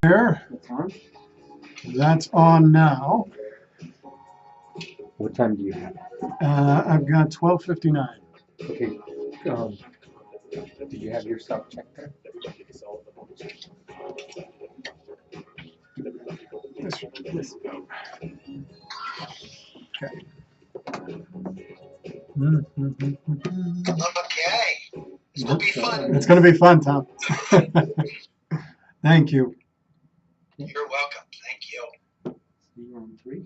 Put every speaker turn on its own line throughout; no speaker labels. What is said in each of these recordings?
There,
It's on.
that's on now.
What time do you have?
I've got 12:59.
Okay. Um, do you have your sound check there?
This. Okay. Mm-hmm.
Okay. This will be fun.
It's going to be fun, Tom. Thank you.
You're welcome. Thank you.
See you on 3.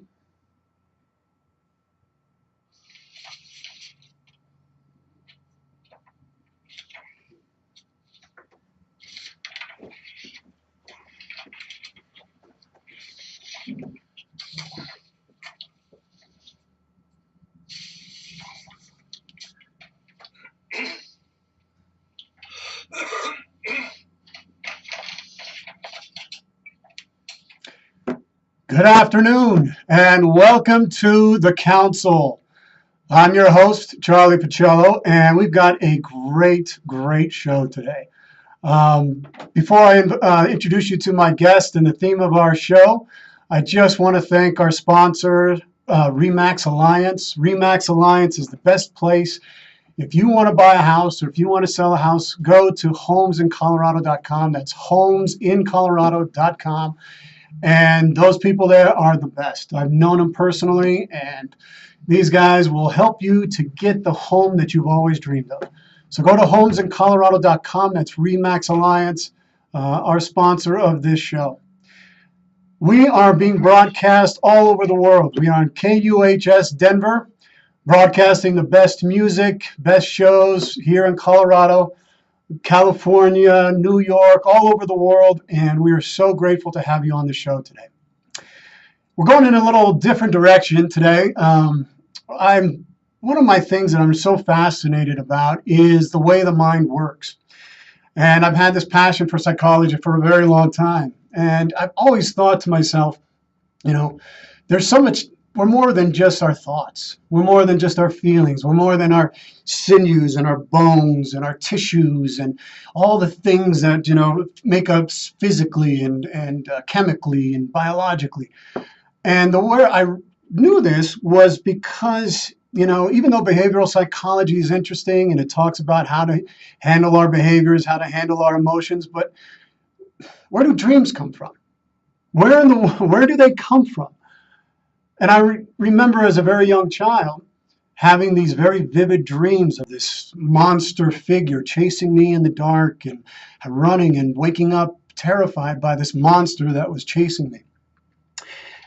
Good afternoon and welcome to the council. I'm your host, Charlie Pacello, and we've got a great show today. Before I introduce you to my guest and the theme of our show, I just want to thank our sponsor, RE/MAX Alliance. RE/MAX Alliance is the best place. If you want to buy a house or if you want to sell a house, go to homesincolorado.com. That's homesincolorado.com. And those people there are the best. I've known them personally, and these guys will help you to get the home that you've always dreamed of. So go to homesincolorado.com. That's RE/MAX Alliance, our sponsor of this show. We are being broadcast all over the world. We are on KUHS Denver, broadcasting the best music, best shows here in Colorado, California, New York, all over the world, and we are so grateful to have you on the show today. We're going in a little different direction today. One of my things that I'm so fascinated about is the way the mind works. And I've had this passion for psychology for a very long time. And I've always thought to myself, there's so much. We're more than just our thoughts. We're more than just our feelings. We're more than our sinews and our bones and our tissues and all the things that, make us physically and chemically and biologically. And the way I knew this was because, even though behavioral psychology is interesting and it talks about how to handle our behaviors, how to handle our emotions, but where do dreams come from? Where do they come from? And I remember as a very young child having these very vivid dreams of this monster figure chasing me in the dark and running and waking up terrified by this monster that was chasing me.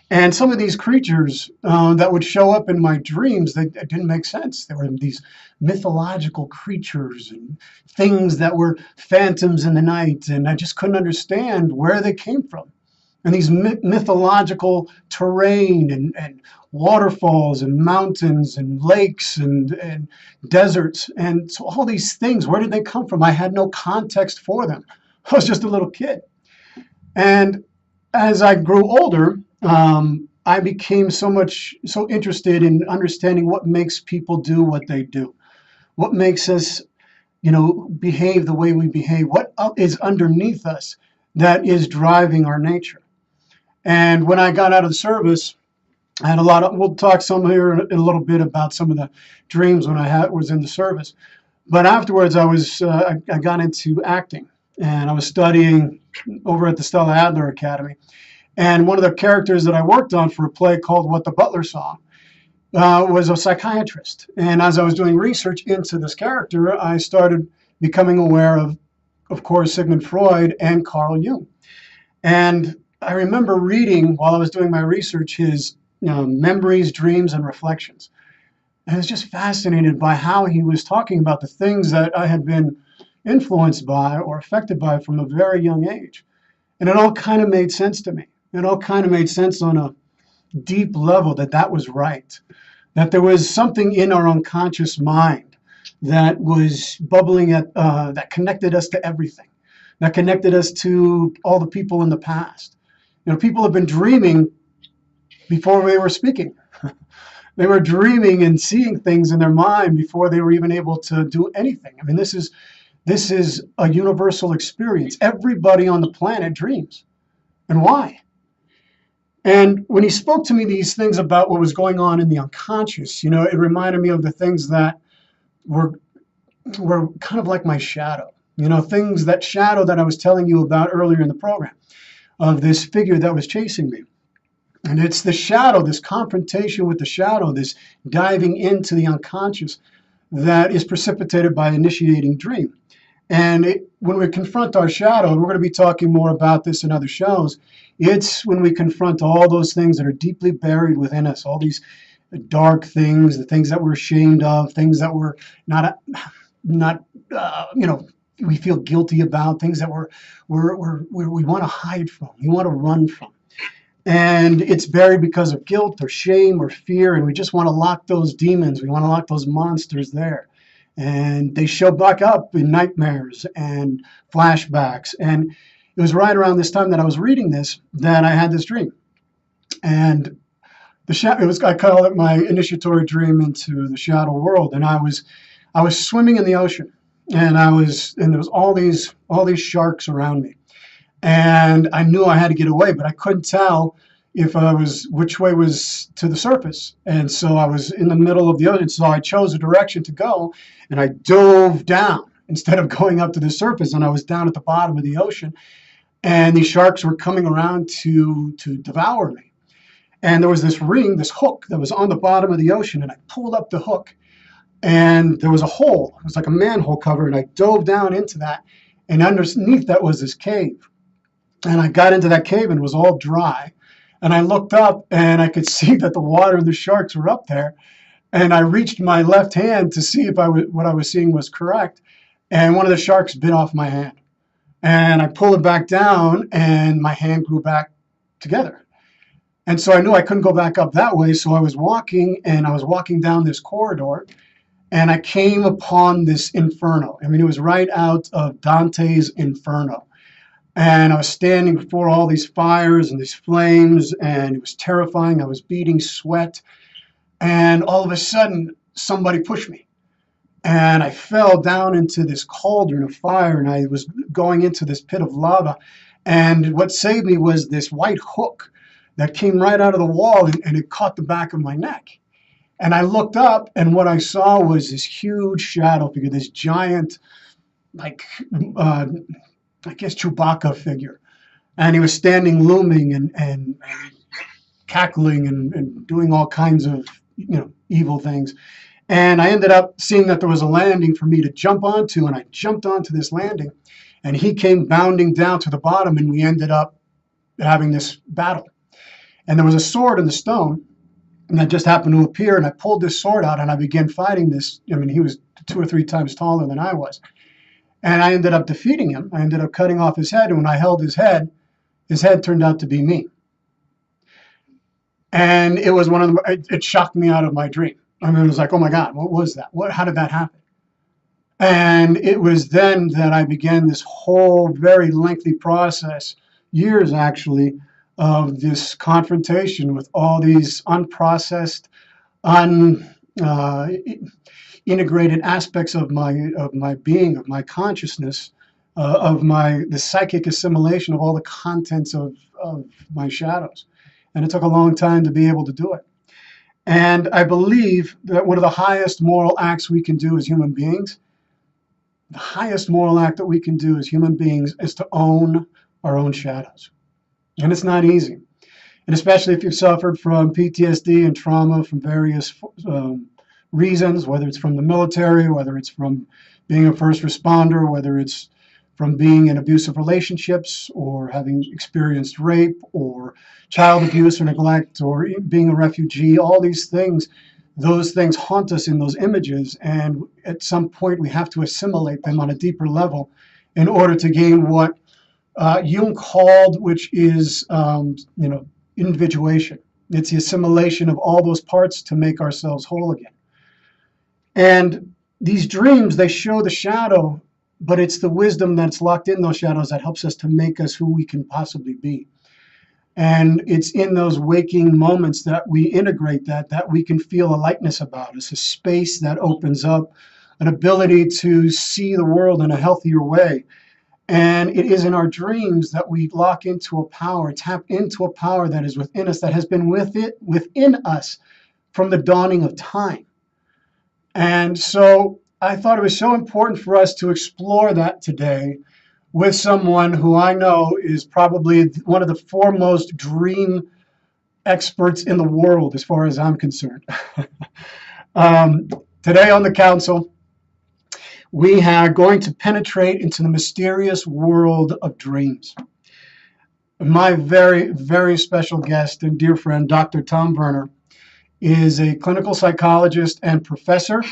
And some of these creatures that would show up in my dreams, they didn't make sense. They were these mythological creatures and things that were phantoms in the night, and I just couldn't understand where they came from. And these mythological terrain and waterfalls and mountains and lakes and deserts. And so all these things, where did they come from? I had no context for them. I was just a little kid. And as I grew older, I became so interested in understanding what makes people do what they do. What makes us, behave the way we behave. What is underneath us that is driving our nature. And when I got out of the service, I had we'll talk some here in a little bit about some of the dreams when I was in the service. But afterwards, I got into acting, and I was studying over at the Stella Adler Academy. And one of the characters that I worked on for a play called What the Butler Saw was a psychiatrist. And as I was doing research into this character, I started becoming aware of course, Sigmund Freud and Carl Jung. And I remember reading while I was doing my research his memories, dreams, and reflections. And I was just fascinated by how he was talking about the things that I had been influenced by or affected by from a very young age. And it all kind of made sense to me. It all kind of made sense on a deep level that was right. That there was something in our unconscious mind that was bubbling that connected us to everything. That connected us to all the people in the past. People have been dreaming before they were speaking. They were dreaming and seeing things in their mind before they were even able to do anything. I mean, this is a universal experience. Everybody on the planet dreams. and why? And when he spoke to me these things about what was going on in the unconscious, it reminded me of the things that were kind of like my shadow. Things, that shadow that I was telling you about earlier in the program, of this figure that was chasing me. And it's the shadow, this confrontation with the shadow, this diving into the unconscious that is precipitated by initiating dream. And when we confront our shadow, and we're going to be talking more about this in other shows, it's when we confront all those things that are deeply buried within us, all these dark things, the things that we're ashamed of, things that we're not we feel guilty about, things that we want to hide from, we want to run from. And it's buried because of guilt or shame or fear, and we just want to lock those demons, we want to lock those monsters there. And they show back up in nightmares and flashbacks. And it was right around this time that I was reading this that I had this dream. And I call it my initiatory dream into the shadow world. And I was swimming in the ocean, and there was all these sharks around me. And I knew I had to get away, but I couldn't tell which way was to the surface. And so I was in the middle of the ocean. So I chose a direction to go, and I dove down instead of going up to the surface. And I was down at the bottom of the ocean, and these sharks were coming around to devour me. And there was this hook that was on the bottom of the ocean, and I pulled up the hook, and there was a hole. It was like a manhole cover, and I dove down into that, and underneath that was this cave. And I got into that cave, and it was all dry. And I looked up, and I could see that the water and the sharks were up there. And I reached my left hand to see if what I was seeing was correct. And one of the sharks bit off my hand. And I pulled it back down, and my hand grew back together. And so I knew I couldn't go back up that way. So I was walking down this corridor, and I came upon this inferno. I mean, it was right out of Dante's Inferno. And I was standing before all these fires and these flames, and it was terrifying. I was beating sweat. And all of a sudden, somebody pushed me. And I fell down into this cauldron of fire, and I was going into this pit of lava. And what saved me was this white hook that came right out of the wall, and it caught the back of my neck. And I looked up, and what I saw was this huge shadow figure, this giant, I guess, Chewbacca figure. And he was standing looming and cackling and doing all kinds of evil things. And I ended up seeing that there was a landing for me to jump onto, and I jumped onto this landing, and he came bounding down to the bottom, and we ended up having this battle. And there was a sword in the stone, and that just happened to appear, and I pulled this sword out, and I began fighting this. I mean, he was 2 or 3 times taller than I was. And I ended up defeating him. I ended up cutting off his head, and when I held his head turned out to be me. And it was it shocked me out of my dream. I mean, it was like, oh my God, what was that? How did that happen? And it was then that I began this whole very lengthy process, years actually, of this confrontation with all these unprocessed, integrated aspects of my being, of my consciousness, the psychic assimilation of all the contents of my shadows. And it took a long time to be able to do it. And I believe that one of the highest moral acts we can do as human beings, the highest moral act that we can do as human beings is to own our own shadows. And it's not easy. And especially if you've suffered from PTSD and trauma from various reasons, whether it's from the military, whether it's from being a first responder, whether it's from being in abusive relationships or having experienced rape or child abuse or neglect or being a refugee, all these things, those things haunt us in those images. And at some point we have to assimilate them on a deeper level in order to gain what Jung called, which is, individuation. It's the assimilation of all those parts to make ourselves whole again. And these dreams, they show the shadow, but it's the wisdom that's locked in those shadows that helps us to make us who we can possibly be. And it's in those waking moments that we integrate that we can feel a lightness about us, a space that opens up, an ability to see the world in a healthier way. And it is in our dreams that we lock into a power, tap into a power that is within us, that has been within us from the dawning of time. And so I thought it was so important for us to explore that today with someone who I know is probably one of the foremost dream experts in the world, as far as I'm concerned. Today on the council, we are going to penetrate into the mysterious world of dreams. My very, very special guest and dear friend, Dr. Tom Werner, is a clinical psychologist and professor,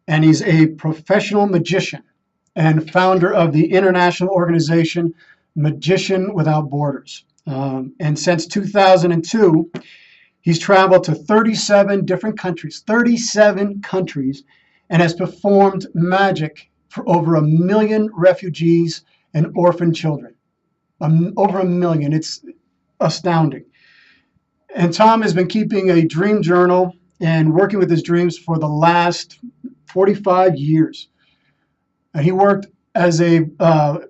and he's a professional magician and founder of the international organization Magician Without Borders. And since 2002, he's traveled to 37 different countries, and has performed magic for over 1 million refugees and orphan children. Over 1 million. It's astounding. And Tom has been keeping a dream journal and working with his dreams for the last 45 years. And he worked as a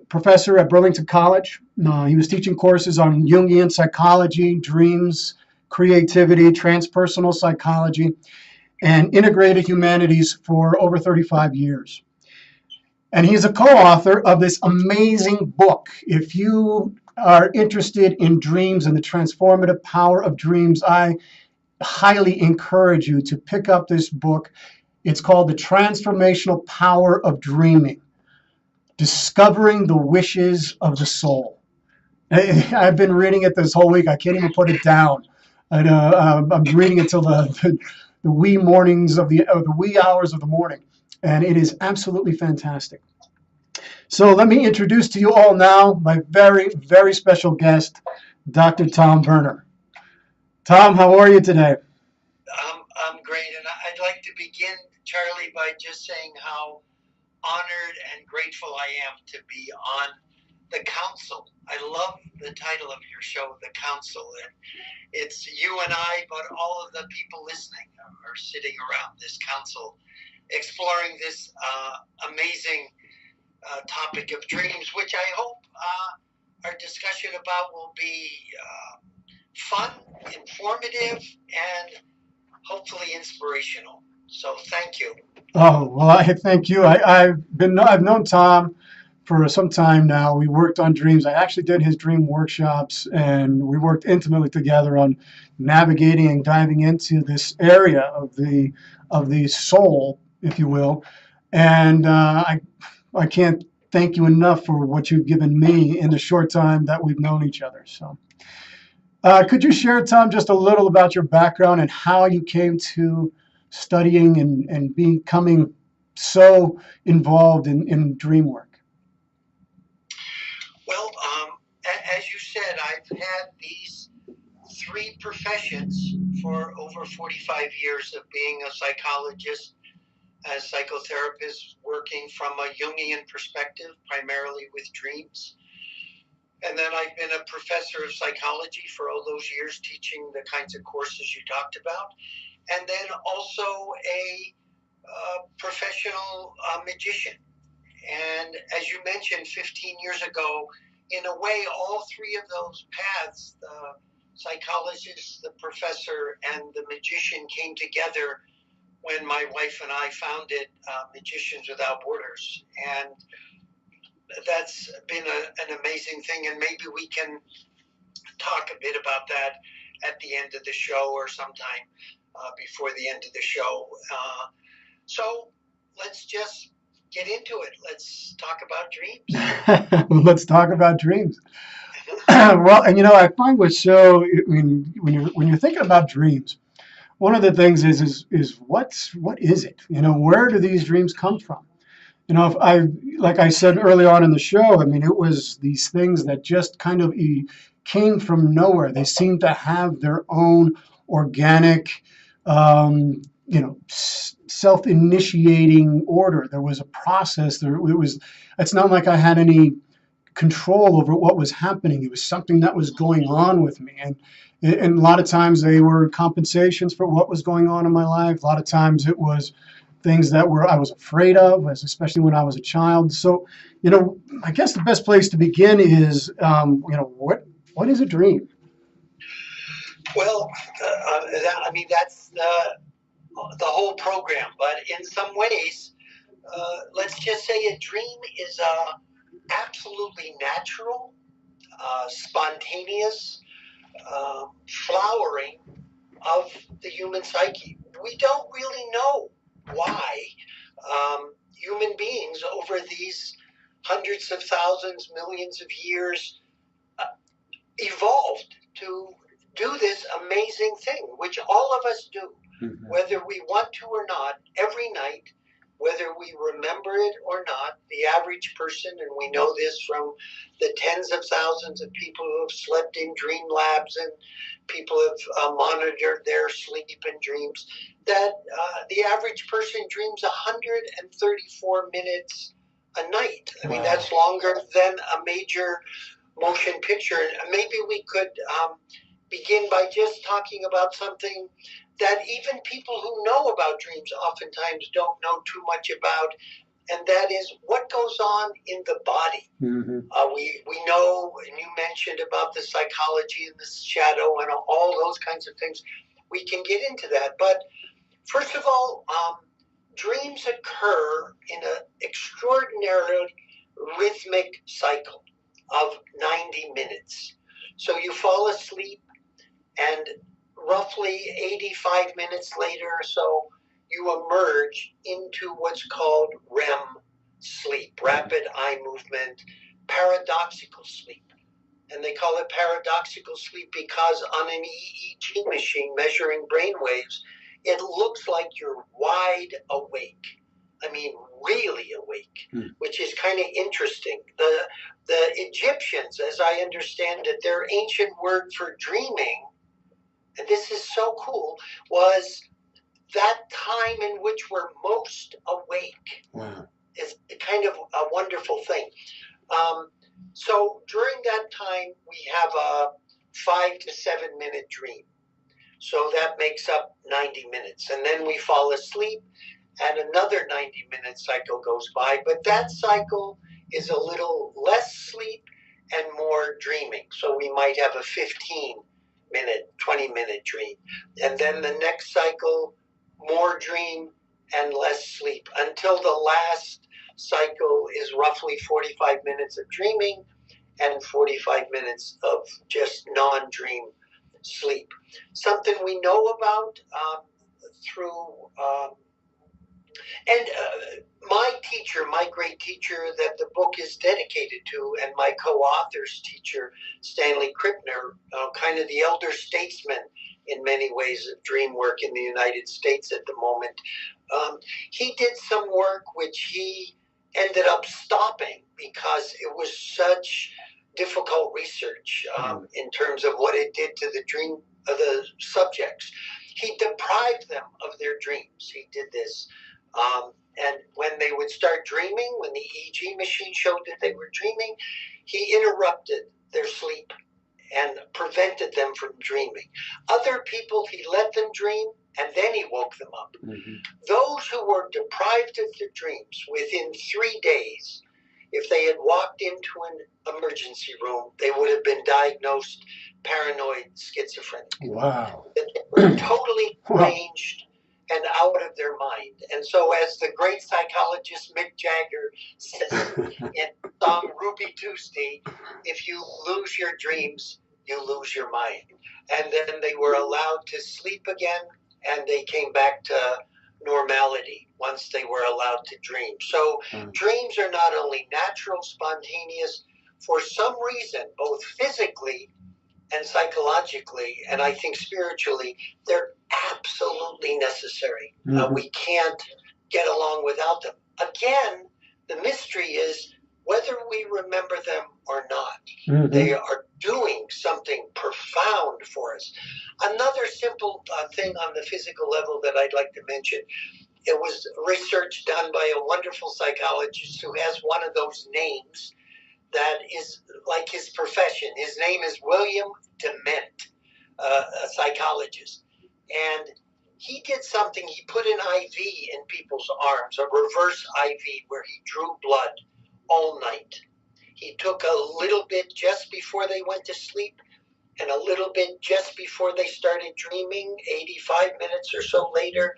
professor at Burlington College. He was teaching courses on Jungian psychology, dreams, creativity, transpersonal psychology, and integrated humanities for over 35 years. And he's a co-author of this amazing book. If you are interested in dreams and the transformative power of dreams, I highly encourage you to pick up this book. It's called The Transformational Power of Dreaming, Discovering the Wishes of the Soul. I've been reading it this whole week. I can't even put it down. And, I'm reading it till the wee mornings of the wee hours of the morning, and it is absolutely fantastic. So let me introduce to you all now my very, very special guest, Dr. Tom Werner. Tom, how are you today?
I'm great, and I'd like to begin, Charlie, by just saying how honored and grateful I am to be on the council. I love the title of your show, The Council, and it's you and I, but all of the people listening are sitting around this council exploring this amazing topic of dreams, which I hope our discussion about will be fun, informative, and hopefully inspirational. So thank you.
Oh, well, I thank you. I've known Tom for some time now. We worked on dreams. I actually did his dream workshops, and we worked intimately together on navigating and diving into this area of the soul, if you will. And I can't thank you enough for what you've given me in the short time that we've known each other. So could you share, Tom, just a little about your background and how you came to studying and becoming so involved in dream work?
Well, as you said, I've had these 3 professions for over 45 years of being a psychologist, a psychotherapist, working from a Jungian perspective, primarily with dreams. And then I've been a professor of psychology for all those years, teaching the kinds of courses you talked about. And then also a professional magician. And as you mentioned, 15 years ago, in a way, all 3 of those paths, the psychologist, the professor, and the magician came together when my wife and I founded Magicians Without Borders. And that's been an amazing thing, and maybe we can talk a bit about that at the end of the show or sometime before the end of the show. So let's just get into it. Let's talk about dreams.
Let's talk about dreams. Well, and I find what's so, when you're thinking about dreams, one of the things is what is it? Where do these dreams come from? If like I said early on in the show, it was these things that just kind of came from nowhere. They seemed to have their own organic, self-initiating order. There was a process. It's not like I had any control over what was happening. It was something that was going on with me. And a lot of times they were compensations for what was going on in my life. A lot of times it was things that I was afraid of, especially when I was a child. So, I guess the best place to begin is, what is a dream?
Well, that's the whole program. But in some ways, let's just say a dream is absolutely natural, spontaneous flowering of the human psyche. We don't really know why human beings over these hundreds of thousands, millions of years evolved to do this amazing thing, which all of us do, whether we want to or not, every night, whether we remember it or not. The average person, and we know this from the tens of thousands of people who have slept in dream labs and people have monitored their sleep and dreams, that the average person dreams 134 minutes a night. I mean, that's longer than a major motion picture. And maybe we could begin by just talking about something that even people who know about dreams oftentimes don't know too much about, and that is what goes on in the body. We know, and you mentioned about the psychology and the shadow and all those kinds of things. We can get into that. But first of all, dreams occur in an extraordinarily rhythmic cycle of 90 minutes. So you fall asleep, and roughly 85 minutes later or so, you emerge into what's called REM sleep, rapid eye movement, paradoxical sleep. And they call it paradoxical sleep because on an EEG machine measuring brain waves, it looks like you're wide awake. I mean, really awake, which is kind of interesting. The Egyptians, as I understand it, their ancient word for dreaming, and this is so cool, was that time in which we're most awake.
Wow.
Is kind of a wonderful thing. So during that time, we have a 5 to 7 minute dream. So that makes up 90 minutes. And then we fall asleep, and another 90-minute cycle goes by. But that cycle is a little less sleep and more dreaming. So we might have a 15-minute, 20-minute dream. And then the next cycle, more dream and less sleep, until the last cycle is roughly 45 minutes of dreaming and 45 minutes of just non-dream sleep. Something we know about through my teacher, my great teacher that the book is dedicated to, and my co-author's teacher, Stanley Krippner, kind of the elder statesman in many ways of dream work in the United States at the moment. He did some work which he ended up stopping because it was such difficult research in terms of what it did to the dream of the subjects. He deprived them of their dreams. He did this. And when they would start dreaming, when the EEG machine showed that they were dreaming, he interrupted their sleep and prevented them from dreaming. Other people, he let them dream, and then he woke them up. Those who were deprived of their dreams, within 3 days, if they had walked into an emergency room, they would have been diagnosed paranoid schizophrenic. Wow. They were totally deranged and out of their mind. And so, as the great psychologist Mick Jagger says in song Ruby Tuesday, if you lose your dreams, you lose your mind. And then they were allowed to sleep again, and they came back to normality once they were allowed to dream. So dreams are not only natural, spontaneous, for some reason, both physically and psychologically, and I think spiritually, they're absolutely necessary. We can't get along without them. Again, the mystery is whether we remember them or not. They are doing something profound for us. Another simple thing on the physical level that I'd like to mention, it was research done by a wonderful psychologist who has one of those names that is like his profession. His name is William Dement, a psychologist. And he did something. He put an IV in people's arms, a reverse IV, where he drew blood all night. He took a little bit just before they went to sleep and a little bit just before they started dreaming, 85 minutes or so later,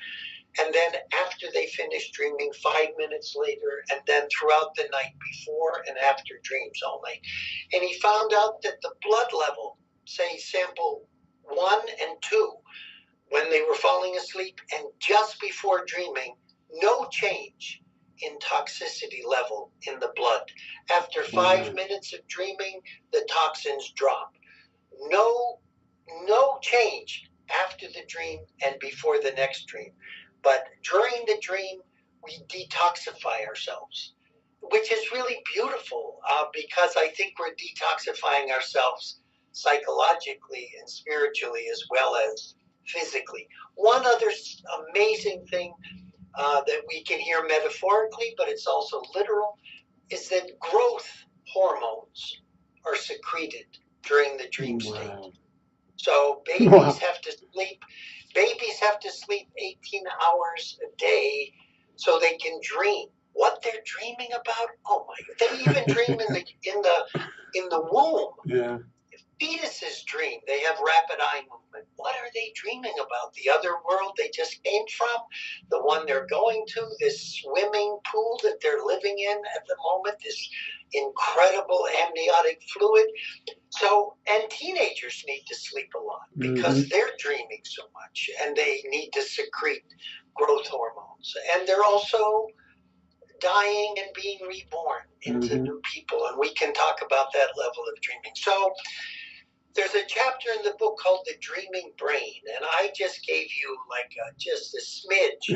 and then after they finished dreaming, 5 minutes later, and then throughout the night before and after dreams all night. And he found out that the blood level, say sample 1 and 2, when they were falling asleep and just before dreaming, no change in toxicity level in the blood. After 5 minutes of dreaming, the toxins drop. No change after the dream and before the next dream. But during the dream, we detoxify ourselves, which is really beautiful because I think we're detoxifying ourselves psychologically and spiritually as well as physically. One other amazing thing that we can hear metaphorically, but it's also literal, is that growth hormones are secreted during the dream state. So babies have to sleep. Babies have to sleep 18 hours a day so they can dream. What they're dreaming about? Oh my! They even dream in the womb.
Yeah.
Fetuses dream. They have rapid eye movement. What are they dreaming about? The other world they just came from? The one they're going to? This swimming pool that they're living in at the moment? This incredible amniotic fluid? So, and teenagers need to sleep a lot because they're dreaming so much and they need to secrete growth hormones. And they're also dying and being reborn into new people. And we can talk about that level of dreaming. So, there's a chapter in the book called The Dreaming Brain, and I just gave you like just a smidge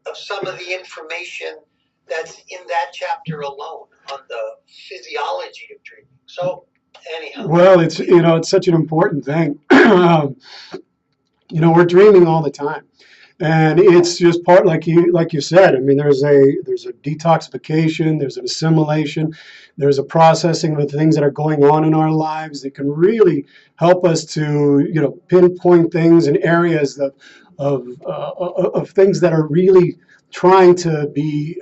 of some of the information that's in that chapter alone on the physiology of dreaming. So anyhow.
Well, it's such an important thing. We're dreaming all the time. And it's just part, like you said. I mean, there's a detoxification, there's an assimilation, there's a processing of the things that are going on in our lives that can really help us to pinpoint things in areas of things that are really trying to be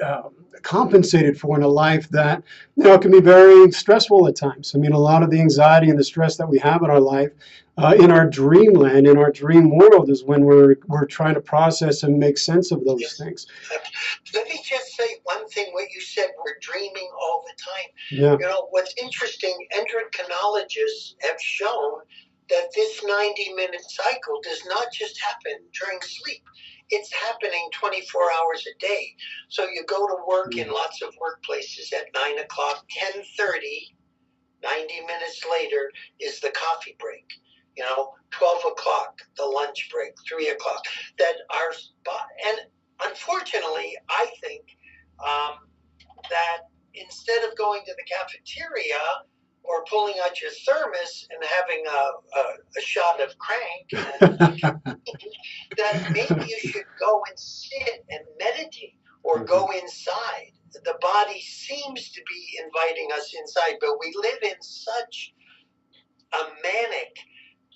compensated for in a life that can be very stressful at times. I mean, a lot of the anxiety and the stress that we have in our life, in our dreamland, in our dream world, is when we're trying to process and make sense of those things.
Let me just say one thing. What you said, we're dreaming all the
Yeah.
time. What's interesting, endocrinologists have shown that this 90-minute cycle does not just happen during sleep. It's happening 24 hours a day. So you go to work in lots of workplaces at 9 o'clock, 10:30, 90 minutes later is the coffee break. 12 o'clock, the lunch break, 3 o'clock. And unfortunately, I think that instead of going to the cafeteria or pulling out your thermos and having a shot of crank, that maybe you should go and sit and meditate or go inside. The body seems to be inviting us inside, but we live in such a manic,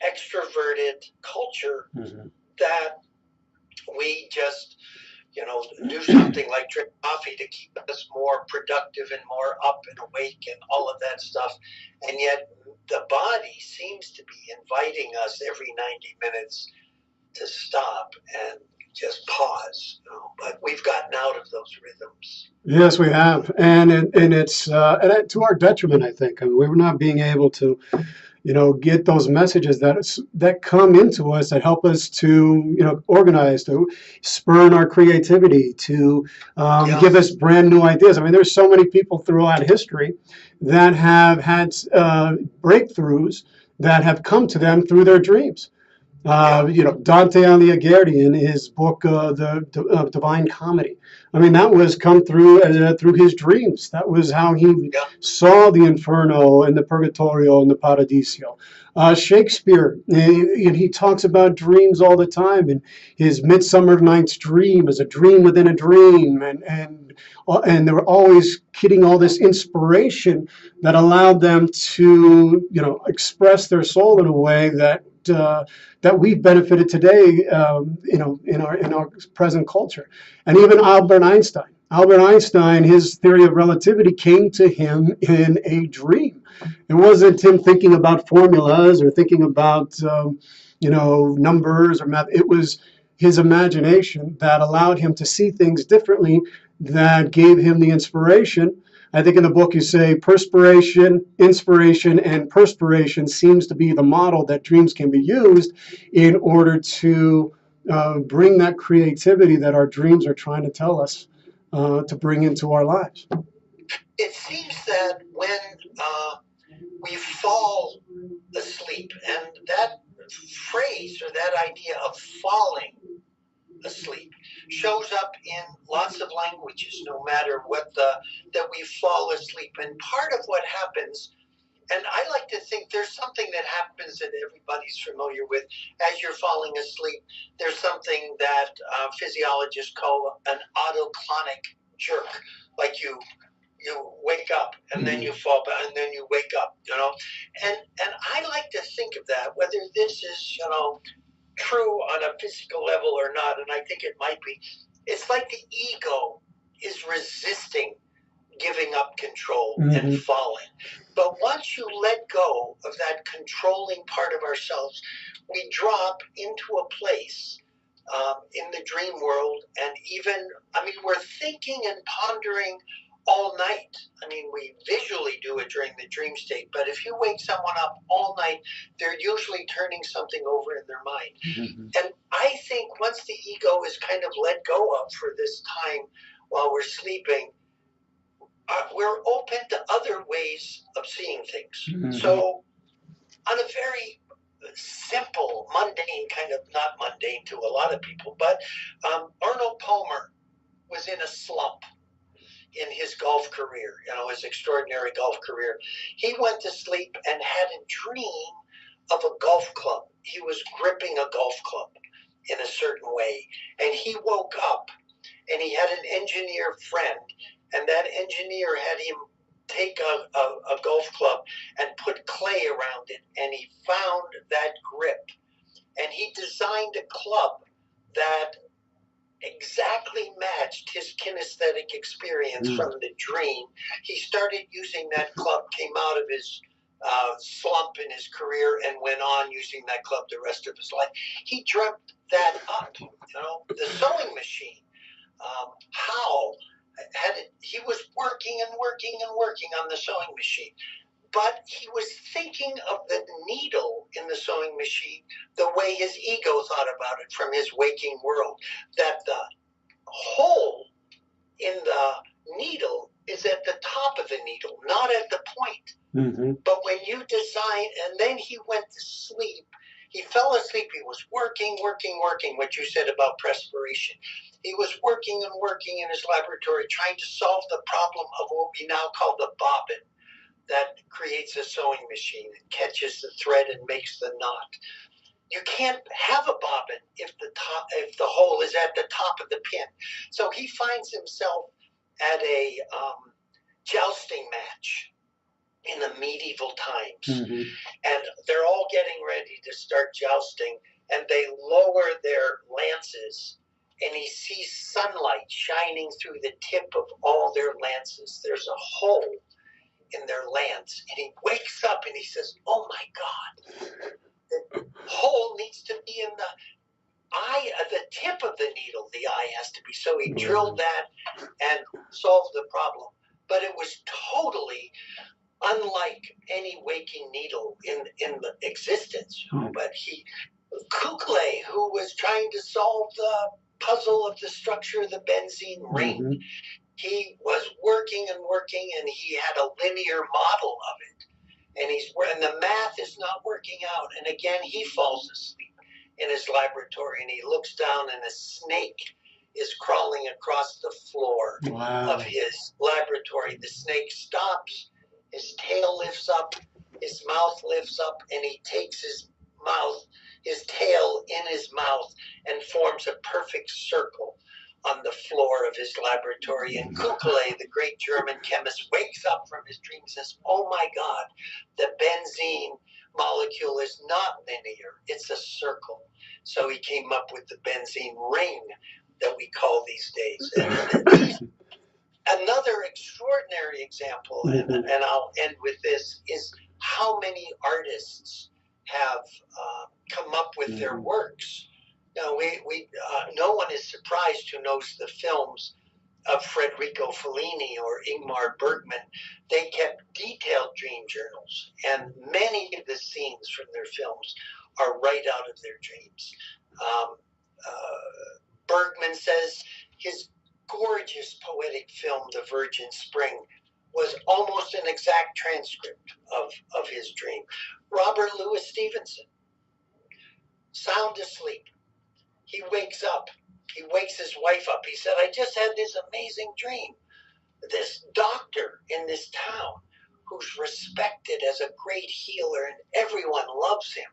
extroverted culture that we just do something like drink coffee to keep us more productive and more up and awake and all of that stuff. And yet the body seems to be inviting us every 90 minutes to stop and just pause. But we've gotten out of those rhythms.
Yes, we have. And it's to our detriment, I think. I mean, we're not being able to get those messages that come into us that help us to, organize, to spur our creativity, to give us brand new ideas. I mean, there's so many people throughout history that have had breakthroughs that have come to them through their dreams. Dante Alighieri in his book, The Divine Comedy. I mean, that was come through his dreams. That was how he saw the Inferno and the Purgatorio and the Paradiso. Shakespeare, he talks about dreams all the time, and his Midsummer Night's Dream is a dream within a dream, and they were always getting all this inspiration that allowed them to, express their soul in a way that that we've benefited today, in our present culture. And even Albert Einstein. Albert Einstein, his theory of relativity came to him in a dream. It wasn't him thinking about formulas or thinking about numbers or math. It was his imagination that allowed him to see things differently, that gave him the inspiration. I think in the book you say perspiration, inspiration, and perspiration seems to be the model that dreams can be used in order to bring that creativity that our dreams are trying to tell us to bring into our lives.
It seems that when we fall asleep, and that phrase or that idea of falling asleep shows up in lots of languages, no matter that we fall asleep. And part of what happens, and I like to think there's something that happens that everybody's familiar with as you're falling asleep. There's something that physiologists call an autoclonic jerk, like you wake up and then you fall back and then you wake up, and I like to think of that, whether this is true on a physical level or not, and I think it might be. It's like the ego is resisting giving up control and falling. But once you let go of that controlling part of ourselves, we drop into a place in the dream world, and we're thinking and pondering all night. We visually do it during the dream state, but if you wake someone up all night, they're usually turning something over in their mind. And I think once the ego is kind of let go of for this time while we're sleeping, we're open to other ways of seeing things. So on a very simple, mundane, kind of not mundane to a lot of people, but Arnold Palmer was in a slump in his golf career, his extraordinary golf career. He went to sleep and had a dream of a golf club. He was gripping a golf club in a certain way. And he woke up and he had an engineer friend, and that engineer had him take a golf club and put clay around it, and he found that grip. And he designed a club that exactly matched his kinesthetic experience from the dream. He started using that club, came out of his slump in his career, and went on using that club the rest of his life. He dreamt that up, the sewing machine. He was working and working and working on the sewing machine, but he was thinking of the needle in the sewing machine the way his ego thought about it from his waking world, that the hole in the needle is at the top of the needle, not at the point. But when you design, and then he went to sleep, he fell asleep, he was working, what you said about perspiration. He was working and working in his laboratory trying to solve the problem of what we now call the bobbin that creates a sewing machine. It catches the thread and makes the knot. You can't have a bobbin if the hole is at the top of the pin. So he finds himself at a jousting match in the medieval times. And they're all getting ready to start jousting, and they lower their lances, and he sees sunlight shining through the tip of all their lances. There's a hole in their lance, and he wakes up and he says, "Oh my God, the hole needs to be in the eye, the tip of the needle. The eye has to be." So he drilled that and solved the problem. But it was totally unlike any waking needle in the existence. But Kukle, who was trying to solve the puzzle of the structure of the benzene ring, he was working and working, and he had a linear model of it. And the math is not working out. And again, he falls asleep in his laboratory, and he looks down, and a snake is crawling across the floor of his laboratory. The snake stops, his tail lifts up, his mouth lifts up, and he takes his tail in his mouth and forms a perfect circle on the floor of his laboratory. And Kukle, the great German chemist, wakes up from his dream and says, "Oh my God, the benzene molecule is not linear. It's a circle. So he came up with the benzene ring that we call these days. And another extraordinary example, and I'll end with this, is how many artists have come up with their works. Now, no one is surprised who knows the films of Federico Fellini or Ingmar Bergman. They kept detailed dream journals, and many of the scenes from their films are right out of their dreams. Bergman says his gorgeous poetic film, The Virgin Spring, was almost an exact transcript of his dream. Robert Louis Stevenson, sound asleep. He wakes up. He wakes his wife up. He said, I just had this amazing dream. This doctor in this town who's respected as a great healer and everyone loves him.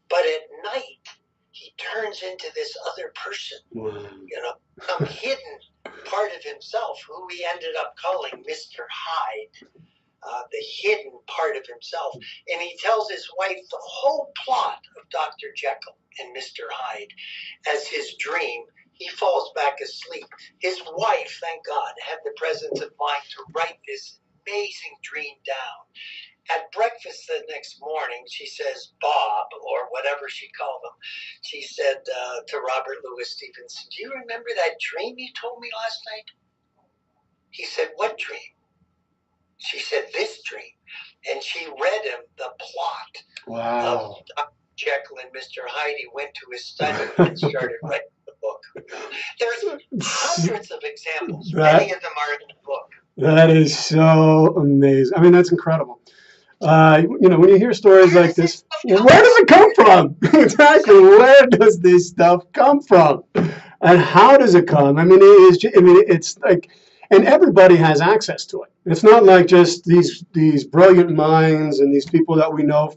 But at night, he turns into this other person, some hidden part of himself, who he ended up calling Mr. Hyde, the hidden part of himself. And he tells his wife the whole plot of Dr. Jekyll and Mr. Hyde as his dream. He falls back asleep. His wife, thank God, had the presence of mind to write this amazing dream down. At breakfast the next morning, she says, Bob, or whatever she called him, she said to Robert Louis Stevenson, do you remember that dream you told me last night? He said, what dream? She said, this dream. And she read him the plot of Dr. Jekyll and Mr. Hyde. He went to his study and started writing the book. There's hundreds of examples. Many of them are in the book.
That is so amazing. I mean, that's incredible. When you hear stories like this, where does it come from? Exactly. Where does this stuff come from? And how does it come? I mean, it's like, and everybody has access to it. It's not like just these brilliant minds and these people that we know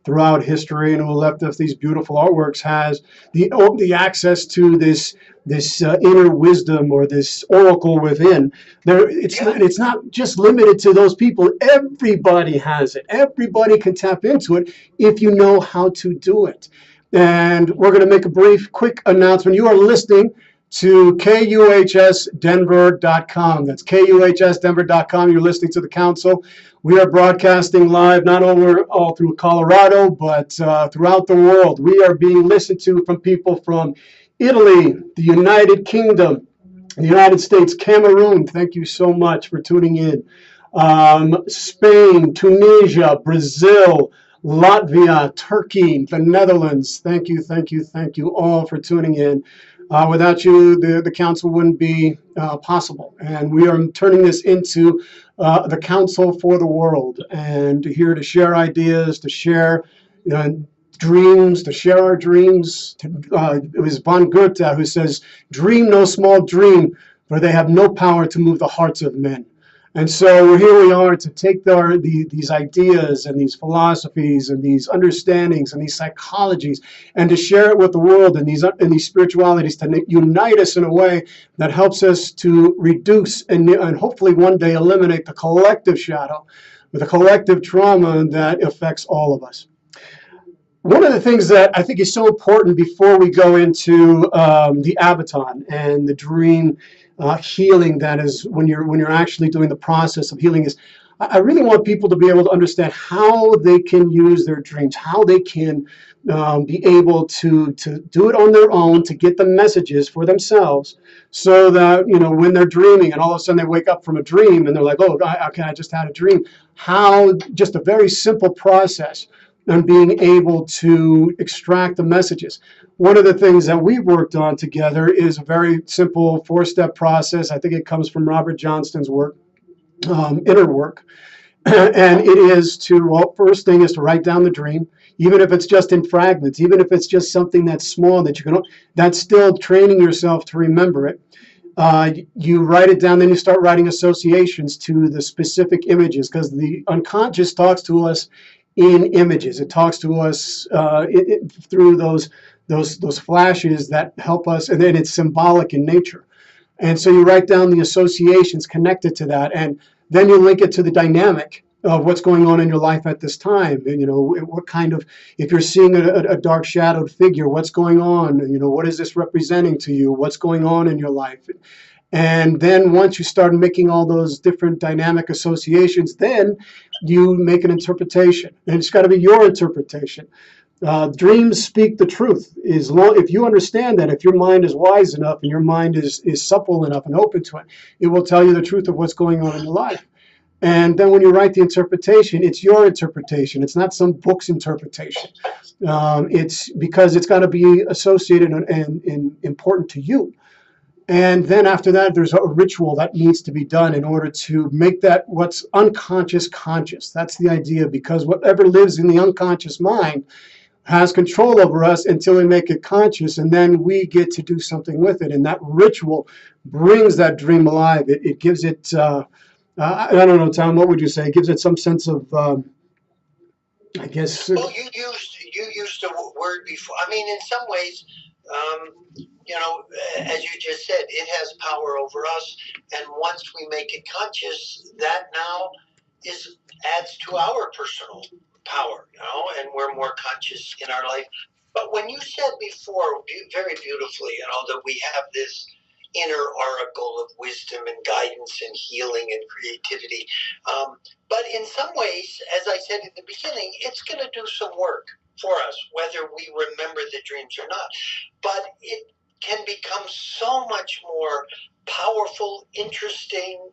throughout history and who left us these beautiful artworks has the access to this inner wisdom or this oracle within. It's not just limited to those people. Everybody has it. Everybody can tap into it if you know how to do it. And we're going to make a brief, quick announcement. You are listening to KUHSdenver.com. That's KUHSdenver.com. You're listening to the council. We are broadcasting live, not only all through Colorado, but throughout the world. We are being listened to from people from Italy, the United Kingdom, the United States, Cameroon. Thank you so much for tuning in. Spain, Tunisia, Brazil, Latvia, Turkey, the Netherlands. Thank you all for tuning in. Without you, the council wouldn't be possible. And we are turning this into the council for the world, and here to share ideas, to share dreams, to share our dreams. It was von Goethe who says, dream no small dream, for they have no power to move the hearts of men. And so here we are to take these ideas and these philosophies and these understandings and these psychologies and to share it with the world and these spiritualities to unite us in a way that helps us to reduce and hopefully one day eliminate the collective shadow, the collective trauma that affects all of us. One of the things that I think is so important before we go into the Abaton and the dream healing, that is when you're actually doing the process of healing, is I really want people to be able to understand how they can use their dreams, how they can be able to do it on their own, to get the messages for themselves, so that when they're dreaming and all of a sudden they wake up from a dream and they're like, oh, okay, I just had a dream. How just a very simple process and being able to extract the messages. One of the things that we've worked on together is a very simple 4-step process. I think it comes from Robert Johnston's work, inner work. And it is first thing is to write down the dream, even if it's just in fragments, even if it's just something that's small that's still training yourself to remember it. You write it down, then you start writing associations to the specific images, because the unconscious talks to us in images. It talks to us through those flashes that help us, and then it's symbolic in nature. And so you write down the associations connected to that, and then you link it to the dynamic of what's going on in your life at this time. And, what kind of, if you're seeing a dark shadowed figure, what's going on? What is this representing to you? What's going on in your life? And then once you start making all those different dynamic associations, then you make an interpretation. And it's got to be your interpretation. Dreams speak the truth. If you understand that, if your mind is wise enough and your mind is supple enough and open to it, it will tell you the truth of what's going on in your life. And then when you write the interpretation, it's your interpretation. It's not some book's interpretation. It's because it's got to be associated and important to you. And then after that, there's a ritual that needs to be done in order to make that what's unconscious conscious. That's the idea, because whatever lives in the unconscious mind has control over us until we make it conscious, and then we get to do something with it. And that ritual brings that dream alive. It gives it, I don't know, Tom, what would you say? It gives it some sense of, I guess.
Well, you used a word before. I mean, in some ways, as you just said, it has power over us, and once we make it conscious, that now adds to our personal power, and we're more conscious in our life. But when you said before, very beautifully, that we have this inner oracle of wisdom and guidance and healing and creativity. But in some ways, as I said at the beginning, it's going to do some work for us, whether we remember the dreams or not. But it can become so much more powerful, interesting,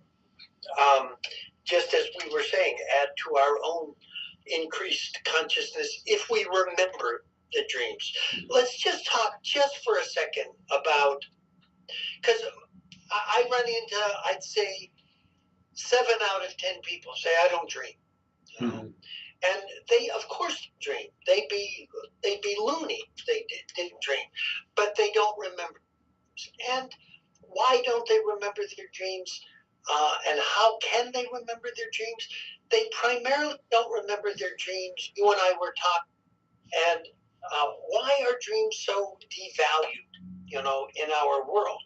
just as we were saying, add to our own increased consciousness if we remember the dreams. Let's just talk just for a second about, because I run into, I'd say, 7 out of 10 people say, I don't dream.
Mm-hmm.
And they, of course, dream. They'd be loony if they didn't dream. But they don't remember. And why don't they remember their dreams? And how can they remember their dreams? They primarily don't remember their dreams. You and I were talking. And why are dreams so devalued, in our world?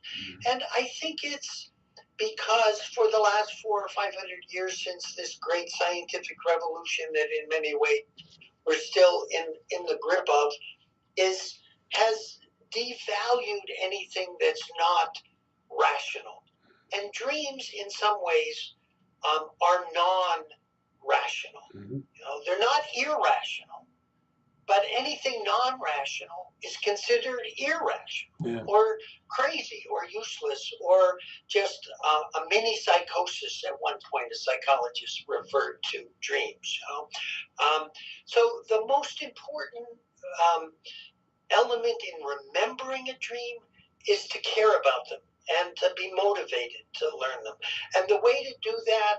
And I think it's because for the last 400 or 500 years since this great scientific revolution that in many ways we're still in the grip of, has devalued anything that's not rational. And dreams in some ways are non-rational.
Mm-hmm.
They're not irrational, but anything non-rational is considered irrational, or crazy, or useless, or just a mini psychosis. At one point, a psychologist referred to dreams. So the most important element in remembering a dream is to care about them and to be motivated to learn them. And the way to do that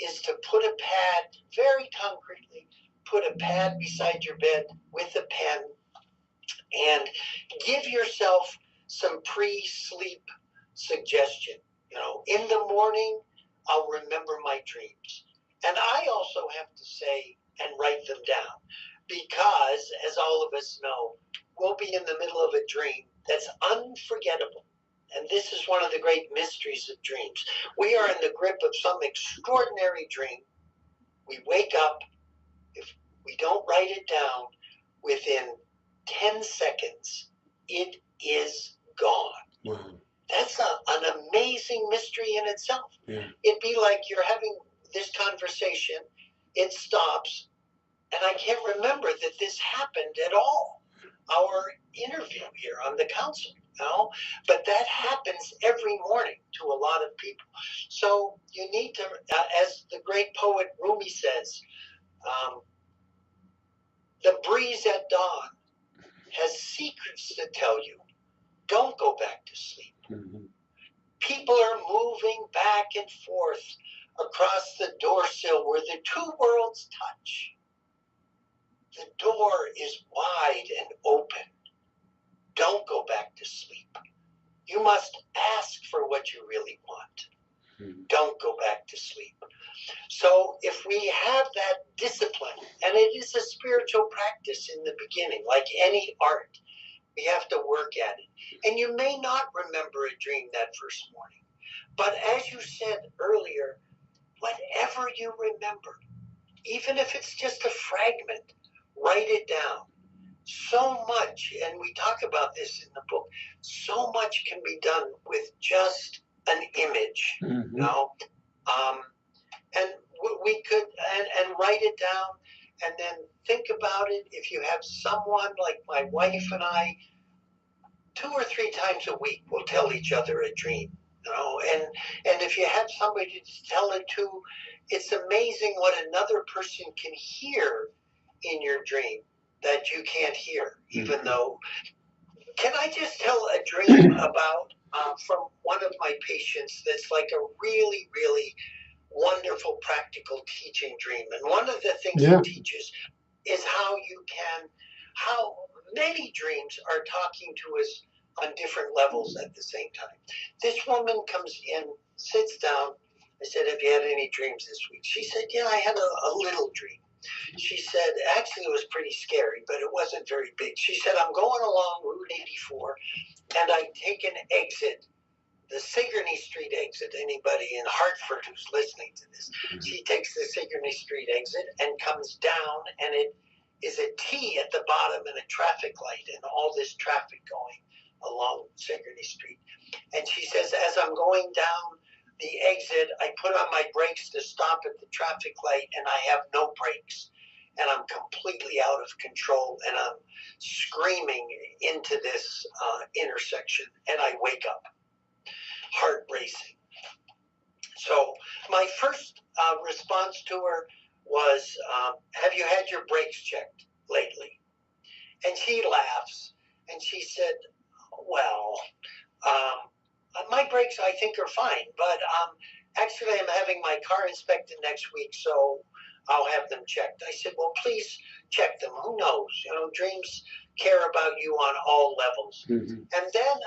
is to put a pad, very concretely, put a pad beside your bed with a pen and give yourself some pre-sleep suggestion. In the morning, I'll remember my dreams. And I also have to say and write them down, because, as all of us know, we'll be in the middle of a dream that's unforgettable. And this is one of the great mysteries of dreams. We are in the grip of some extraordinary dream. We wake up. If we don't write it down, within 10 seconds, it is gone.
Wow.
That's an amazing mystery in itself.
Yeah.
It'd be like you're having this conversation, it stops, and I can't remember that this happened at all. Our interview here on the council, but that happens every morning to a lot of people. So you need to, as the great poet Rumi says, the breeze at dawn has secrets to tell you. Don't go back to sleep.
Mm-hmm.
People are moving back and forth across the door sill where the two worlds touch. The door is wide and open. Don't go back to sleep. You must ask for what you really want. Mm-hmm. Don't go back to sleep. So if we have that discipline, and it is a spiritual practice in the beginning, like any art, we have to work at it. And you may not remember a dream that first morning. But as you said earlier, whatever you remember, even if it's just a fragment, write it down. So much, and we talk about this in the book, so much can be done with just an image, you know. Um, and we could and write it down and then think about it. If you have someone like my wife and I, 2 or 3 times a week we'll tell each other a dream, you know. And if you have somebody to tell it to, it's amazing what another person can hear in your dream that you can't hear, even though. Can I just tell a dream about from one of my patients that's like a really, really wonderful practical teaching dream? And one of the things
Yeah.
he teaches is how many dreams are talking to us on different levels at the same time. This woman comes in, sits down. I said, "Have you had any dreams this week?" She said, "Yeah, I had a little dream." She said, "Actually, it was pretty scary, but it wasn't very big." She said, "I'm going along Route 84, and I take an exit, the Sigourney Street exit." Anybody in Hartford who's listening to this, she takes the Sigourney Street exit and comes down, and it is a T at the bottom and a traffic light, and all this traffic going along Sigourney Street. And she says, "As I'm going down the exit, I put on my brakes to stop at the traffic light, and I have no brakes. And I'm completely out of control, and I'm screaming into this intersection, and I wake up, heart racing." So my first response to her was, "Have you had your brakes checked lately?" And she laughs, and she said, "Well, my brakes I think are fine, but actually I'm having my car inspected next week, so I'll have them checked." I said, "Well, please check them. Who knows? You know, dreams care about you on all levels." And then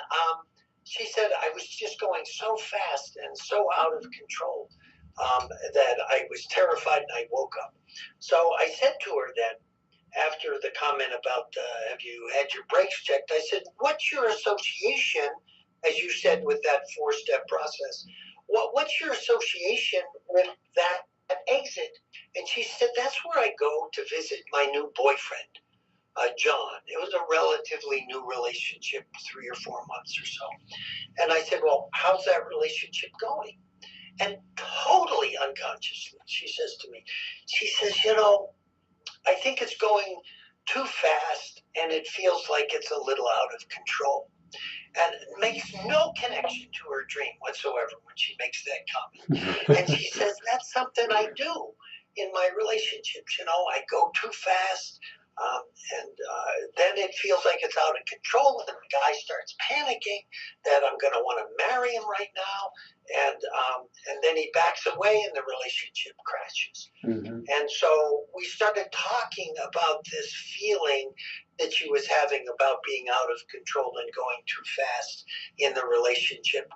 she said, "I was just going so fast and so out of control that I was terrified and I woke up." So I said to her then, after the comment about have you had your brakes checked, I said, "What's your association, as you said, with that 4-step process? What's your association with that exit?" And she said, "That's where I go to visit my new boyfriend, John." It was a relatively new relationship, 3 or 4 months or so. And I said, "Well, how's that relationship going?" And totally unconsciously, she says to me, she says, "You know, I think it's going too fast and it feels like it's a little out of control." And it makes no connection to her dream whatsoever when she makes that comment. And she says, "That's something I do in my relationships. You know, I go too fast, and then it feels like it's out of control, and the guy starts panicking that I'm going to want to marry him right now, and then he backs away, and the relationship crashes." And so we started talking about this feeling that she was having about being out of control and going too fast in the relationship.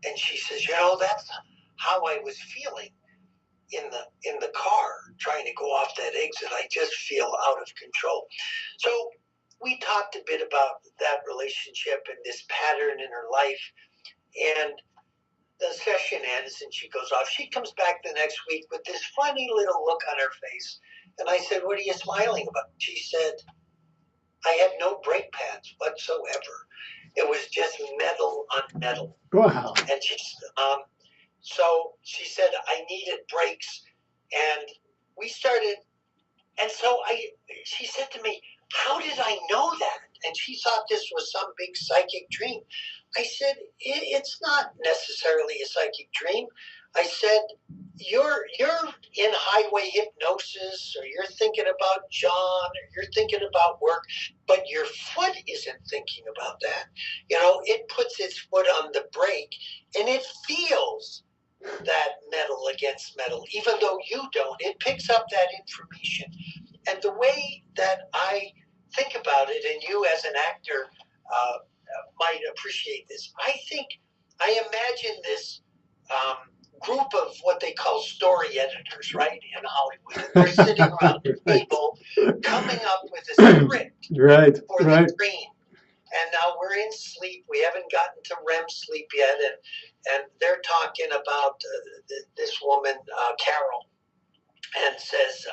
And she says, "You know, that's how I was feeling in the car trying to go off that exit. I just feel out of control." So we talked a bit about that relationship and this pattern in her life. And the session ends and she goes off. She comes back the next week with this funny little look on her face. And I said, "What are you smiling about?" She said, "I had no brake pads whatsoever. It was just metal on metal."
Wow.
And so she said, "I needed brakes." And we started, and so she said to me, "How did I know that?" And she thought this was some big psychic dream. I said, "It's not necessarily a psychic dream." I said, you're in highway hypnosis, or you're thinking about John, or you're thinking about work, but your foot isn't thinking about that. You know, it puts its foot on the brake, and it feels that metal against metal, even though you don't. It picks up that information. And the way that I think about it, and you as an actor might appreciate this, I imagine this group of what they call story editors, right, in Hollywood. They're sitting around the table coming up with a script for the dream. And now we're in sleep. We haven't gotten to REM sleep yet. And they're talking about this woman, Carol. and says,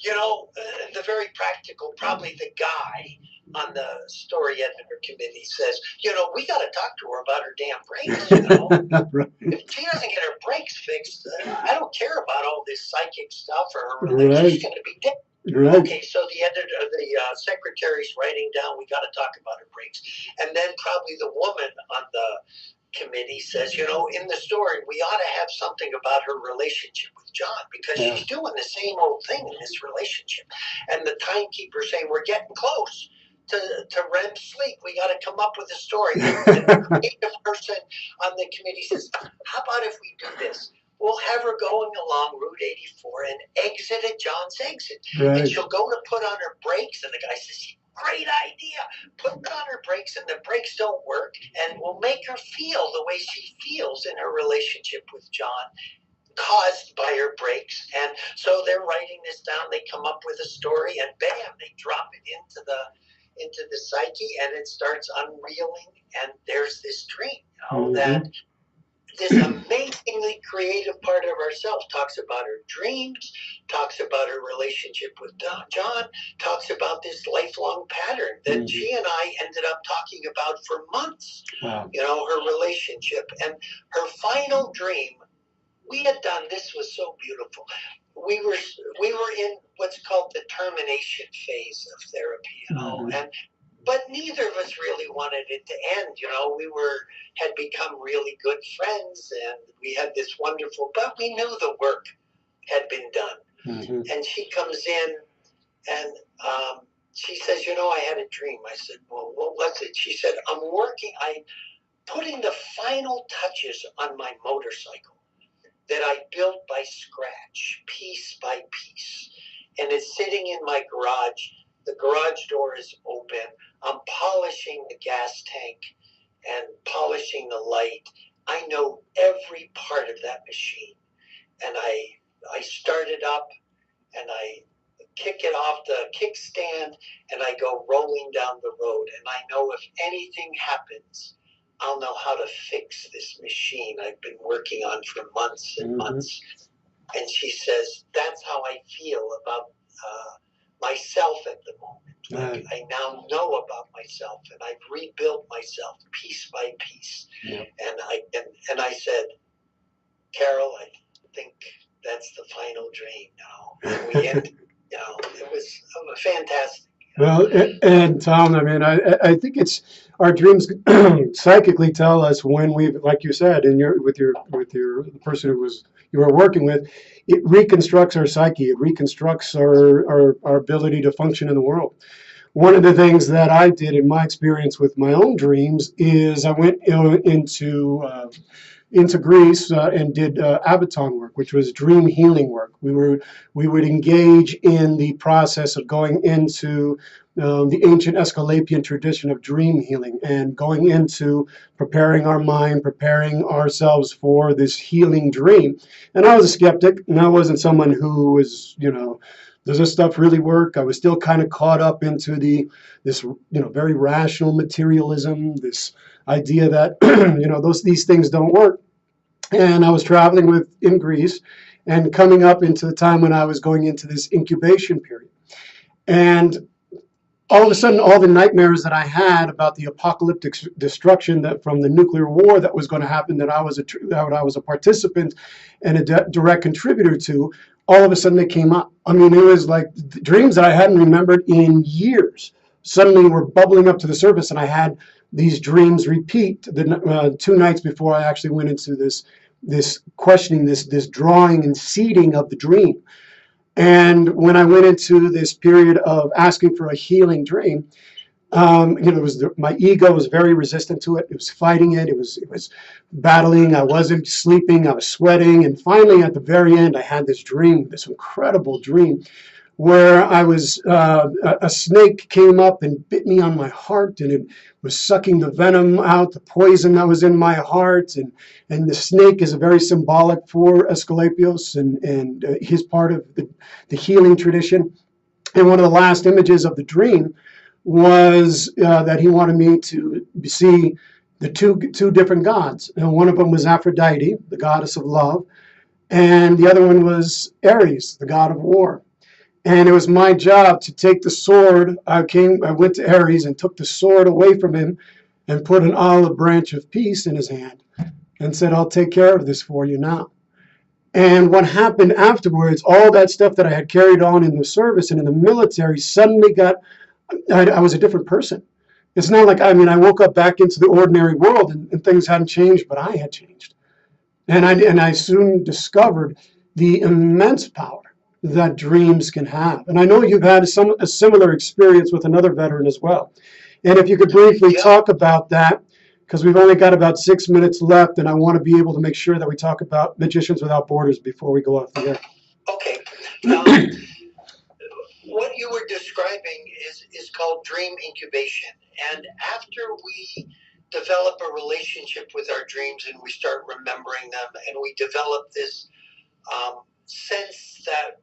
the very practical, probably the guy on the story editor committee says, we got to talk to her about her damn brakes.
Right.
If she doesn't get her brakes fixed, I don't care about all this psychic stuff or her relationship.
Right.
She's going to be dead.
Right.
Okay, so the editor, the secretary's writing down, we got to talk about her brakes. And then probably the woman on the committee says, in the story, we ought to have something about her relationship with John because she's doing the same old thing in this relationship. And the timekeeper's saying, we're getting close to REM sleep. We got to come up with a story. And the creative person on the committee says, how about if we do this? We'll have her going along Route 84 and exit at John's exit.
Right.
And she'll go to put on her brakes, and the guy says, great idea. Put on her brakes, and the brakes don't work, and we'll make her feel the way she feels in her relationship with John, caused by her brakes. And so they're writing this down. They come up with a story, and bam, they drop it into the psyche, and it starts unreeling. And there's this dream, that this amazingly creative part of ourselves talks about her dreams, talks about her relationship with John, talks about this lifelong pattern that she and I ended up talking about for months.
Wow.
Her relationship. And her final dream, we had done, this was so beautiful. We were in what's called the termination phase of therapy, but neither of us really wanted it to end. We had become really good friends, and we had this wonderful, but we knew the work had been done. And she comes in, and she says, I had a dream. I said, well, what was it? She said, I'm putting the final touches on my motorcycle that I built by scratch, piece by piece. And it's sitting in my garage. The garage door is open. I'm polishing the gas tank and polishing the light. I know every part of that machine. And I start it up, and I kick it off the kickstand, and I go rolling down the road. And I know if anything happens, I'll know how to fix this machine I've been working on for months and months. And she says, that's how I feel about myself at the moment. Like, I now know about myself, and I've rebuilt myself piece by piece. And I said, Carol, I think that's the final dream now. And we ended, it was fantastic.
Well, and Tom, I mean, I think it's our dreams psychically tell us when we've, like you said, with the person you were working with, it reconstructs our psyche. It reconstructs our ability to function in the world. One of the things that I did in my experience with my own dreams is I went into Greece and did Abaton work, which was dream healing work. We would engage in the process of going into the ancient Aesculapian tradition of dream healing and going into preparing our mind, preparing ourselves for this healing dream. And I was a skeptic, and I wasn't someone who was, does this stuff really work? I was still kind of caught up into this very rational materialism, this idea that these things don't work. And I was traveling in Greece and coming up into the time when I was going into this incubation period. And all of a sudden, all the nightmares that I had about the apocalyptic destruction that from the nuclear war that was going to happen, that I was a participant and a direct contributor to, all of a sudden they came up. I mean, it was like dreams that I hadn't remembered in years suddenly were bubbling up to the surface, and I had these dreams repeat the 2 nights before I actually went into this questioning, this drawing and seeding of the dream. And when I went into this period of asking for a healing dream, my ego was very resistant to it. It was fighting it. It was battling. I wasn't sleeping. I was sweating. And finally, at the very end, I had this dream, this incredible dream, where I was a snake came up and bit me on my heart, and it was sucking the venom out, the poison that was in my heart. And the snake is very symbolic for Aesculapius and his part of the healing tradition. And one of the last images of the dream was that he wanted me to see the two different gods. And one of them was Aphrodite, the goddess of love, and the other one was Ares, the god of war. And it was my job to take the sword. I went to Ares and took the sword away from him and put an olive branch of peace in his hand and said, I'll take care of this for you now. And what happened afterwards, all that stuff that I had carried on in the service and in the military suddenly I was a different person. It's not like, I woke up back into the ordinary world and things hadn't changed, but I had changed. And I soon discovered the immense power that dreams can have. And I know you've had a similar experience with another veteran as well. And if you could briefly talk about that, because we've only got about 6 minutes left, and I want to be able to make sure that we talk about Magicians Without Borders before we go off the air.
Okay. What you were describing is called dream incubation. And after we develop a relationship with our dreams and we start remembering them and we develop this sense that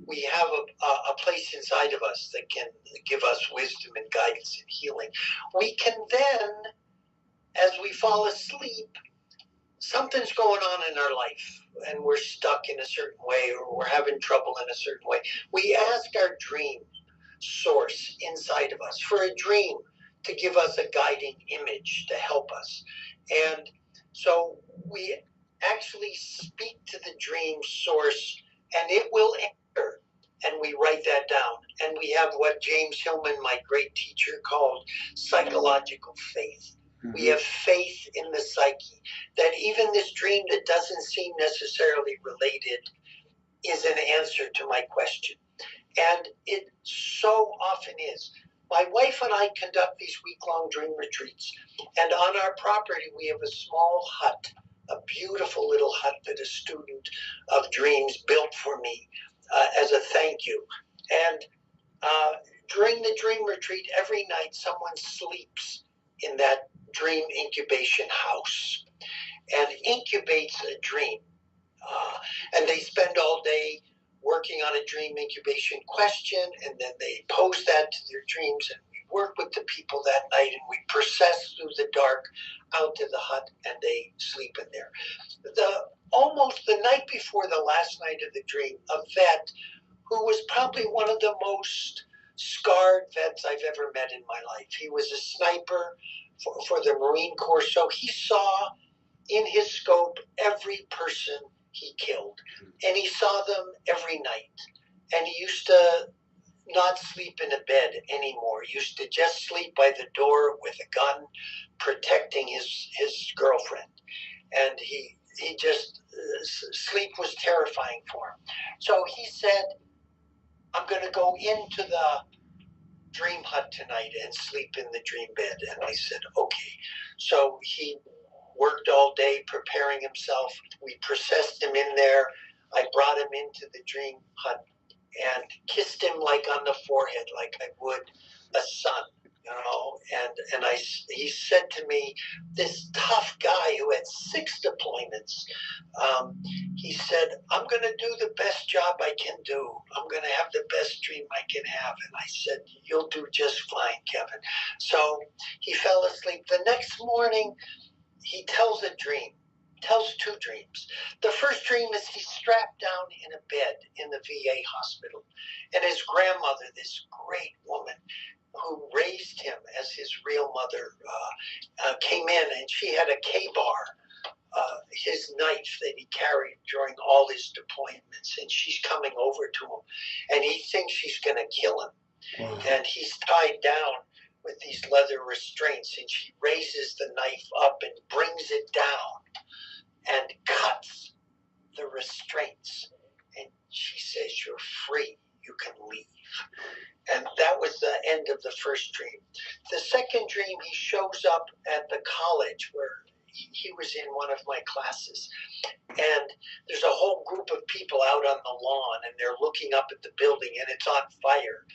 we have a place inside of us that can give us wisdom and guidance and healing, we can then, as we fall asleep, something's going on in our life and we're stuck in a certain way or we're having trouble in a certain way. We ask our dream source inside of us for a dream to give us a guiding image to help us. And so we actually speak to the dream source and it will answer. And we write that down. And we have what James Hillman, my great teacher, called psychological faith. We have faith in the psyche that even this dream that doesn't seem necessarily related is an answer to my question. And it so often is. My wife and I conduct these week-long dream retreats. And on our property, we have a small hut, a beautiful little hut that a student of dreams built for me as a thank you. And during the dream retreat, every night someone sleeps in that dream incubation house and incubates a dream. And they spend all day working on a dream incubation question, and then they pose that to their dreams, and we work with the people that night, and we process through the dark out to the hut, and they sleep in there. Almost the night before the last night of the dream, a vet who was probably one of the most scarred vets I've ever met in my life. He was a sniper for the Marine Corps, so he saw in his scope every person he killed, and he saw them every night. And he used to not sleep in a bed anymore. He used to just sleep by the door with a gun, protecting his girlfriend. And he just sleep was terrifying for him. So he said, I'm going to go into the dream hut tonight and sleep in the dream bed. And I said, okay. So he worked all day preparing himself. We processed him in there. I brought him into the dream hut and kissed him like on the forehead, like I would a son, and he said to me, this tough guy who had 6 deployments, he said, I'm going to do the best job I can do. I'm going to have the best dream I can have. And I said, you'll do just fine, Kevin. So he fell asleep. The next morning, he tells 2 dreams. The first dream is he's strapped down in a bed in the VA hospital. And his grandmother, this great woman who raised him as his real mother, came in, and she had a K-bar, his knife that he carried during all his deployments. And she's coming over to him, and he thinks she's going to kill him. Wow. And he's tied down with these leather restraints, and she raises the knife up and brings it down and cuts the restraints. And she says, you're free, you can leave. And that was the end of the first dream. The second dream, he shows up at the college where he was in one of my classes. And there's a whole group of people out on the lawn, and they're looking up at the building, and it's on fire.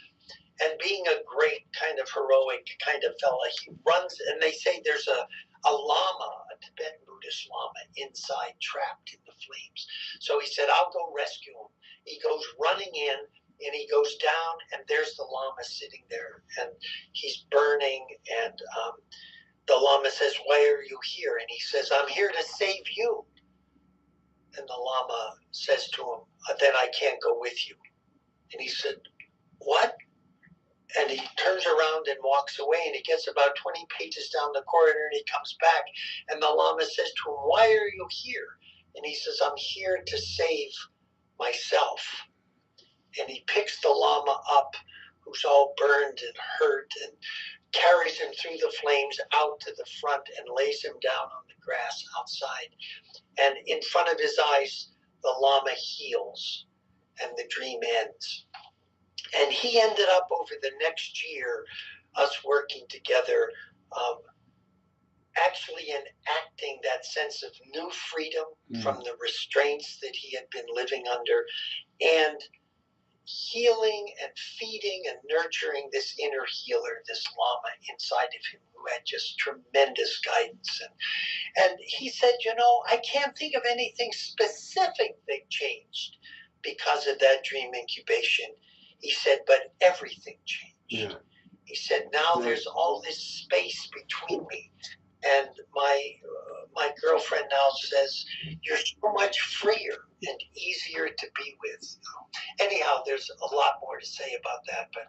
And being a great kind of heroic kind of fella, he runs, and they say there's a lama, a Tibetan Buddhist lama, inside, trapped in the flames. So he said, I'll go rescue him. He goes running in, and he goes down, and there's the lama sitting there, and he's burning, and the lama says, why are you here? And he says, I'm here to save you. And the Lama says to him, then I can't go with you. And he said, what? And he turns around and walks away, and he gets about 20 pages down the corridor, and he comes back, and the Lama says to him, why are you here? And he says, I'm here to save myself. And he picks the Lama up, who's all burned and hurt, and carries him through the flames out to the front and lays him down on the grass outside. And in front of his eyes, the Lama heals, and the dream ends. And he ended up over the next year, us working together, actually enacting that sense of new freedom from the restraints that he had been living under, and healing and feeding and nurturing this inner healer, this Lama inside of him, who had just tremendous guidance. And he said, I can't think of anything specific that changed because of that dream incubation. He said, but everything changed. Yeah. He said, now there's all this space between me. And my girlfriend now says, you're so much freer and easier to be with. Anyhow, there's a lot more to say about that, but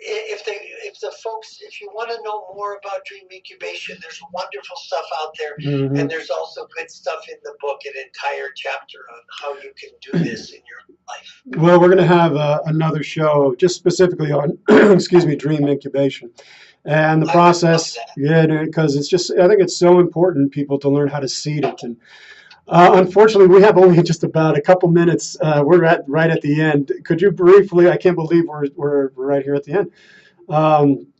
if you want to know more about dream incubation, there's wonderful stuff out there, and there's also good stuff in the book, an entire chapter on how you can do this in your life.
Well, we're going to have another show just specifically on, excuse me, dream incubation. And the process, because I think it's so important, people, to learn how to seed it. And unfortunately, we have only just about a couple minutes. We're right at the end. Could you briefly, I can't believe we're right here at the end.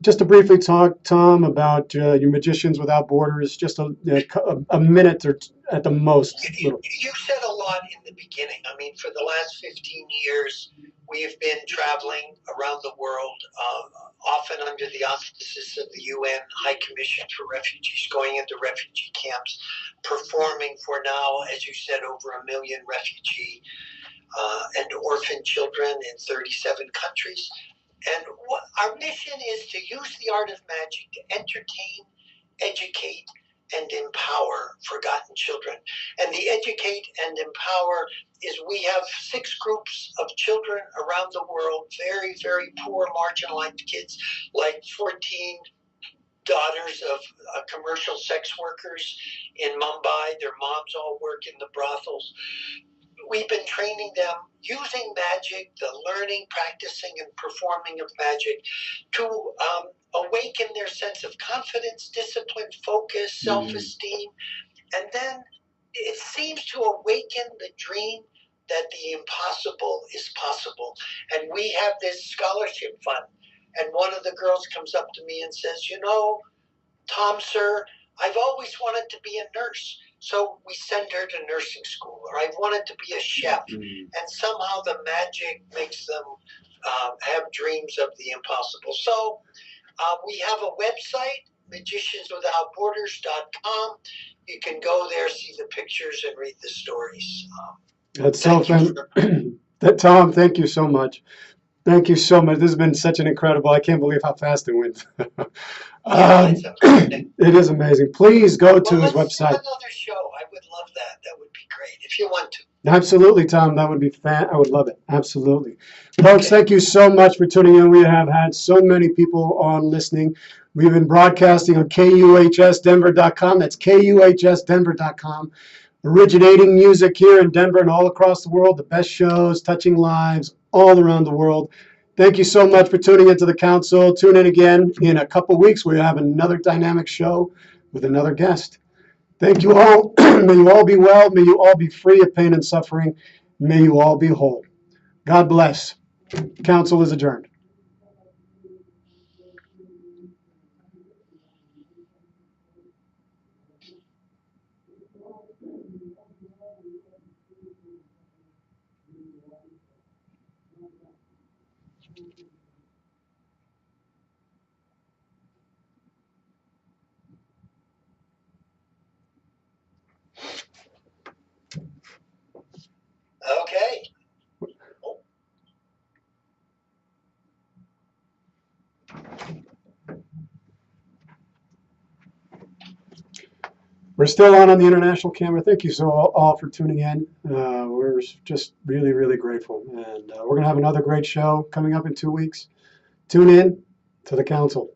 Just to briefly talk, Tom, about your Magicians Without Borders, just a minute or at the most.
You said a lot in the beginning. I mean, for the last 15 years, we have been traveling around the world, often under the auspices of the UN High Commission for Refugees, going into refugee camps, performing for now, as you said, over 1 million refugee and orphan children in 37 countries. And our mission is to use the art of magic to entertain, educate, and empower forgotten children. And the educate and empower is we have 6 groups of children around the world, very, very poor, marginalized kids, like 14 daughters of commercial sex workers in Mumbai. Their moms all work in the brothels. We've been training them using magic, the learning, practicing, and performing of magic to awaken their sense of confidence, discipline, focus, self-esteem. And then it seems to awaken the dream that the impossible is possible. And we have this scholarship fund. And one of the girls comes up to me and says, Tom, sir, I've always wanted to be a nurse. So we send her to nursing school. Or I've wanted to be a chef. And somehow the magic makes them have dreams of the impossible. So we have a website, magicianswithoutborders.com. You can go there, see the pictures, and read the stories.
That's so fun. Tom, thank you so much. Thank you so much. This has been such an incredible, I can't believe how fast it went. It is amazing. Please go to his website.
Let's do another show. I would love that. That would be great if you want to.
Absolutely, Tom. That would be I would love it. Absolutely. Folks, thank you so much for tuning in. We have had so many people on listening. We've been broadcasting on KUHSdenver.com. That's KUHSdenver.com. Originating music here in Denver and all across the world. The best shows, touching lives all around the world. Thank you so much for tuning into the council. Tune in again in a couple weeks. We have another dynamic show with another guest. Thank you all. May you all be well. May you all be free of pain and suffering. May you all be whole. God bless. Council is adjourned.
Okay.
We're still on the international camera. Thank you so all for tuning in. We're just really, really grateful. And we're going to have another great show coming up in 2 weeks. Tune in to the council.